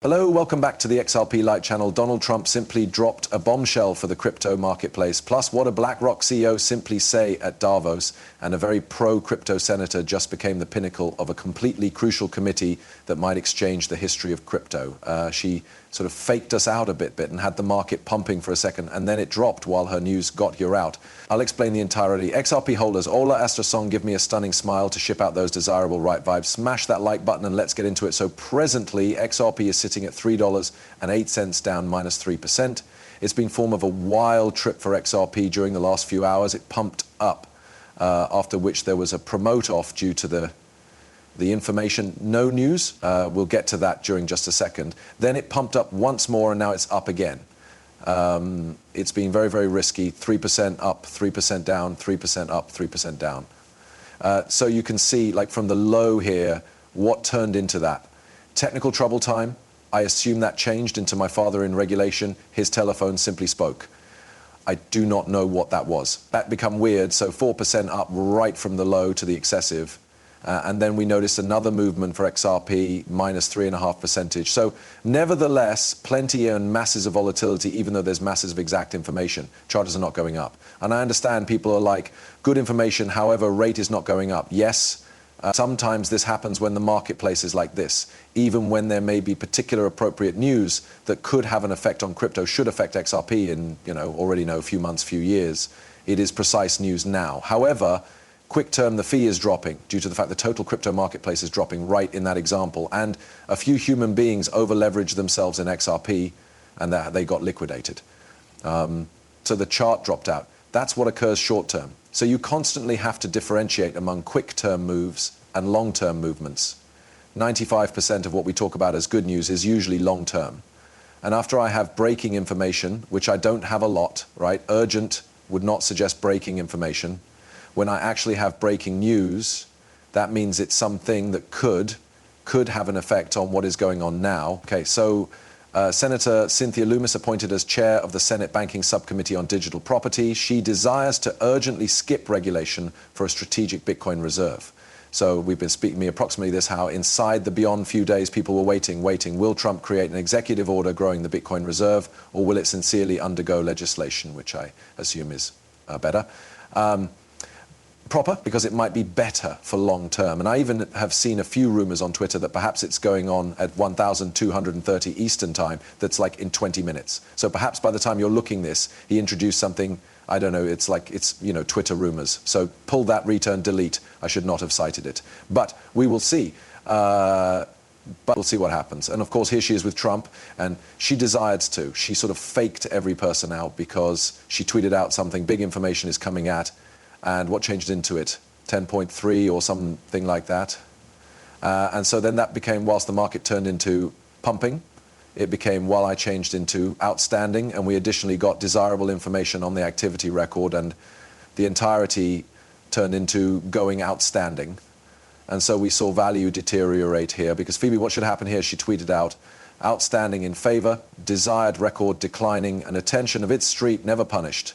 Hello, welcome back to the XRP Light channel. Donald Trump simply dropped a bombshell for the crypto marketplace. Plus, what a Blackrock CEO simply say at Davos, and a very pro-crypto senator just became the pinnacle of a completely crucial committee that might exchange the history of crypto. She sort of faked us out a bit and had the market pumping for a second, and then it dropped while her news got you out. I'll explain the entirety. XRP holders, hola larsson, give me a stunning smile to ship out those desirable right vibes. Smash that like button and let's get into it. So presently, XRP is sitting at $3.08, down minus 3%. It's been form of a wild trip for XRP during the last few hours. It pumped up, after which there was a promote off due to the information, no news. We'll get to that during just a second. Then it pumped up once more and now it's up again. It's been very, very risky. 3% up, 3% down, 3% up, 3% down. So you can see, like from the low here, what turned into that. Technical trouble time. I assume that changed into my father in regulation. His telephone simply spoke. I do not know what that was. That became weird. So 4% up right from the low to the excessive. And then we noticed another movement for XRP, minus 3.5%. So nevertheless, plenty and masses of volatility, even though there's masses of exact information. Charters are not going up. And I understand people are like, good information, however, rate is not going up. Yes, sometimes this happens when the marketplace is like this. Even when there may be particular appropriate news that could have an effect on crypto, should affect XRP in, already know, a few months, few years. It is precise news now. However, quick term, the fee is dropping due to the fact the total crypto marketplace is dropping right in that example. And a few human beings over-leveraged themselves in XRP and they got liquidated. So the chart dropped out. That's what occurs short term. So you constantly have to differentiate among quick term moves and long term movements. 95% of what we talk about as good news is usually long term. And after I have breaking information, which I don't have a lot, right? Urgent would not suggest breaking information. When I actually have breaking news, that means it's something that could have an effect on what is going on now. Okay, so Senator Cynthia Lummis appointed as chair of the Senate Banking Subcommittee on Digital Property. She desires to urgently skip regulation for a strategic Bitcoin reserve. So we've been speaking me approximately this, how inside the beyond few days people were waiting. Will Trump create an executive order growing the Bitcoin reserve, or will it sincerely undergo legislation, which I assume is better? Proper, because it might be better for long term. And I even have seen a few rumors on Twitter that perhaps it's going on at 1230 Eastern time, that's like in 20 minutes. So perhaps by the time you're looking this, he introduced something, I don't know, it's Twitter rumors. So pull that, return, delete. I should not have cited it. But we will see. But we'll see what happens. And of course, here she is with Trump, and she desired to. She sort of faked every person out because she tweeted out something, big information is coming at. And what changed into it? 10.3 or something like that. And so then that became, whilst the market turned into pumping, it became, while I changed into outstanding, and we additionally got desirable information on the activity record, and the entirety turned into going outstanding. And so we saw value deteriorate here, because Phoebe, what should happen here? She tweeted out, outstanding in favor, desired record declining, and attention of its street never punished.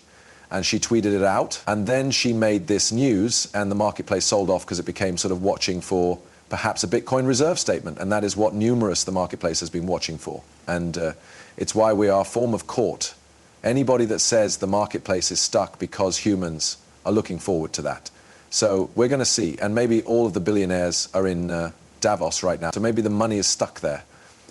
And she tweeted it out, and then she made this news, and the marketplace sold off because it became sort of watching for perhaps a Bitcoin reserve statement, and that is what the marketplace has been watching for. And it's why we are form of court. Anybody that says the marketplace is stuck because humans are looking forward to that. So we're going to see, and maybe all of the billionaires are in Davos right now, so maybe the money is stuck there.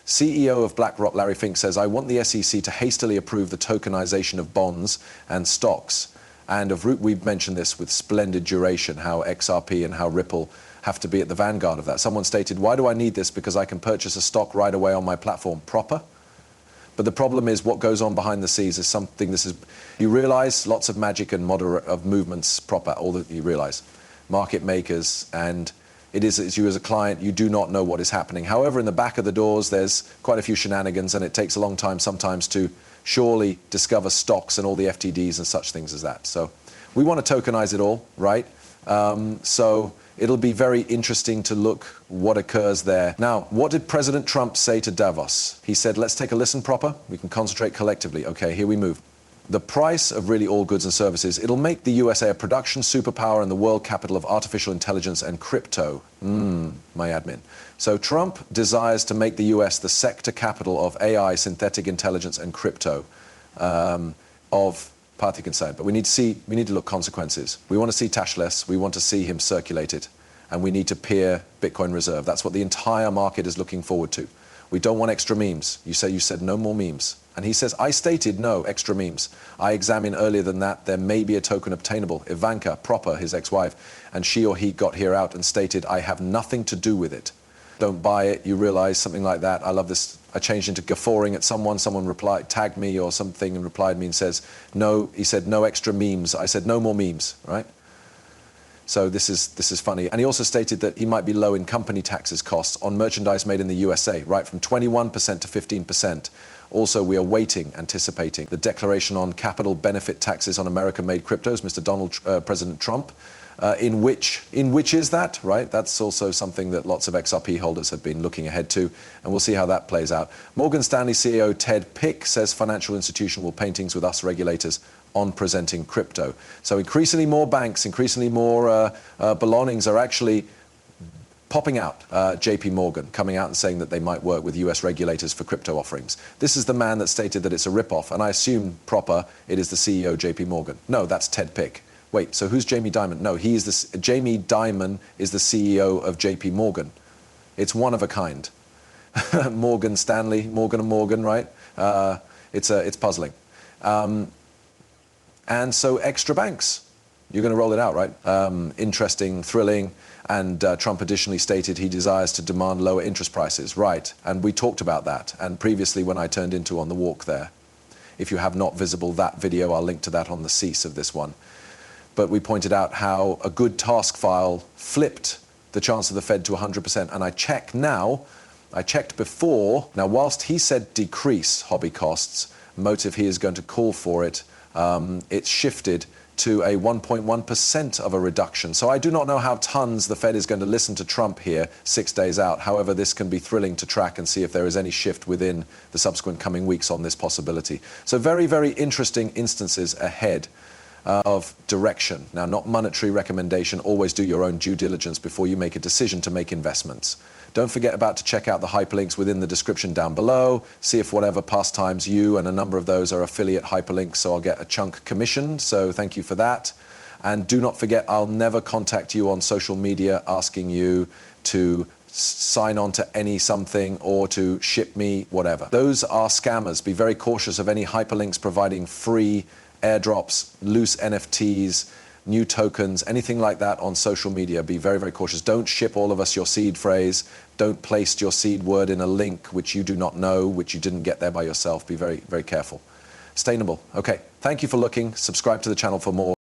CEO of Blackrock, Larry Fink, says, I want the SEC to hastily approve the tokenization of bonds and stocks. And we've mentioned this with splendid duration, how XRP and how Ripple have to be at the vanguard of that. Someone stated, why do I need this? Because I can purchase a stock right away on my platform. Proper? But the problem is what goes on behind the scenes is something, you realize lots of magic and of movements proper, all that you realize. Market makers, and it is, as you as a client, you do not know what is happening. However, in the back of the doors, there's quite a few shenanigans, and it takes a long time sometimes to surely discover stocks and all the FTDs and such things as that. So we want to tokenize it all, right? So it'll be very interesting to look what occurs there. Now, what did President Trump say to Davos? He said, let's take a listen proper. We can concentrate collectively. Okay, here we move. the price of really all goods and services. It'll make the USA a production superpower and the world capital of artificial intelligence and crypto. My admin. So Trump desires to make the US the sector capital of AI, synthetic intelligence, and crypto of party consent. But we need to look consequences. We want to see cashless. We want to see him circulate it. And we need to peer Bitcoin reserve. That's what the entire market is looking forward to. We don't want extra memes. You said no more memes. And he says, I stated no extra memes. I examined earlier than that, there may be a token obtainable. Ivanka, proper, his ex-wife, and she or he got here out and stated, I have nothing to do with it. Don't buy it, you realize, something like that. I love this. I changed into guffawing at someone. Someone replied, tagged me or something and replied me and says, no, he said, no extra memes. I said, no more memes, right? So this is funny. And he also stated that he might be low in company taxes costs on merchandise made in the USA, right, from 21% to 15%. Also, we are anticipating the declaration on capital benefit taxes on American-made cryptos, President Trump, in which is that, right? That's also something that lots of XRP holders have been looking ahead to, and we'll see how that plays out. Morgan Stanley CEO depeg says financial institution will paintings with us regulators on presenting crypto. So increasingly more banks, increasingly more belongings are actually popping out. JP Morgan coming out and saying that they might work with US regulators for crypto offerings. This is the man that stated that it's a ripoff, and I assume proper it is the CEO JP Morgan. No, that's depeg. Wait, so who's Jamie Dimon? No, Jamie Dimon is the CEO of JP Morgan. It's one of a kind. Morgan Stanley, Morgan and Morgan, right? It's puzzling. And so extra banks, you're going to roll it out, right? Interesting, thrilling, and Trump additionally stated he desires to demand lower interest prices, right? And we talked about that, and previously when I turned into On the Walk there. If you have not visible that video, I'll link to that on the cease of this one. But we pointed out how a good task file flipped the chance of the Fed to 100%. And I checked before, now whilst he said decrease hobby costs, motive he is going to call for it, it's shifted to a 1.1% of a reduction. So I do not know how tons the Fed is going to listen to Trump here 6 days out. However, this can be thrilling to track and see if there is any shift within the subsequent coming weeks on this possibility. So very, very interesting instances ahead of direction. Now, not monetary recommendation. Always do your own due diligence before you make a decision to make investments. Don't forget to check out the hyperlinks within the description down below. See if whatever pastimes you and a number of those are affiliate hyperlinks, so I'll get a chunk commission. So thank you for that. And do not forget, I'll never contact you on social media asking you to sign on to any something or to ship me whatever. Those are scammers. Be very cautious of any hyperlinks providing free airdrops, loose NFTs, new tokens, anything like that on social media. Be very, very cautious. Don't ship all of us your seed phrase. Don't place your seed word in a link which you do not know, which you didn't get there by yourself. Be very, very careful. Sustainable. Okay, thank you for looking. Subscribe to the channel for more.